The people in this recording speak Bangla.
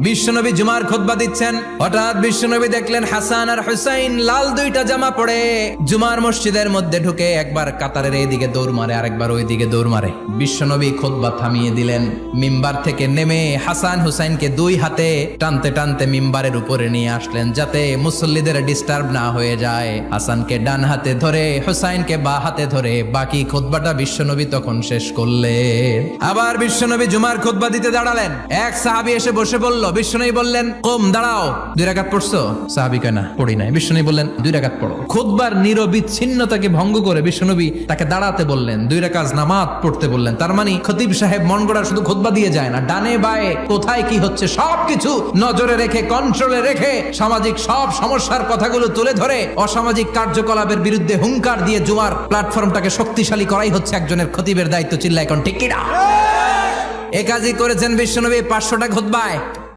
বিশ্বনবী জুমার খুতবা দিচ্ছেন, হঠাৎ বিশ্বনবী দেখলেন হাসান আর হুসাইন লাল দুইটা জামা পরে জুমার মসজিদের মধ্যে ঢুকে একবার কাতারের এইদিকে দৌড় মারে, আরেকবার ওইদিকে দৌড় মারে। বিশ্বনবী খুতবা থামিয়ে দিলেন, মিম্বার থেকে নেমে হাসান হুসাইনকে দুই হাতে টানতে টানতে মিম্বারের উপরে নিয়ে আসলেন যাতে মুসল্লিদের ডিস্টার্ব না হয়ে যায়। হাসানকে ডান হাতে ধরে হুসাইনকে বা হাতে ধরে বাকি খুতবাটা বিশ্বনবী তখন শেষ করলেন। আবার বিশ্বনবী জুমার খুতবা দিতে দাঁড়ালেন, এক সাহাবী এসে বসে বলল, বিশ্বনবী বললেন, কম দাঁড়াও, 2 রাকাত পড়ছো? সাহাবী কয় না, পড়ি নাই। বিশ্বনবী বললেন, 2 রাকাত পড়ো। খুতবার নিরবিচ্ছিন্নতাকে ভঙ্গ করে বিশ্বনবী তাকে দাঁড়াতে বললেন, 2 রাকাত নামাজ পড়তে বললেন। তার মানে খতিব সাহেব মন গড়া শুধু খুতবা দিয়ে যায় না, ডানে বায়ে কোথায় কি হচ্ছে সবকিছু নজরে রেখে, কন্ট্রোলে রেখে, সামাজিক সব সমস্যার কথাগুলো তুলে ধরে অসামাজিক কার্যকলাপের বিরুদ্ধে হুঙ্কার দিয়ে জুমার প্ল্যাটফর্মটাকে শক্তিশালী করাই হচ্ছে একজনের খতিবের দায়িত্ব। চিল্লায় কোন ঠিক কিনা? এ কাজই করেছেন বিশ্বনবী 500টা খুতবায়।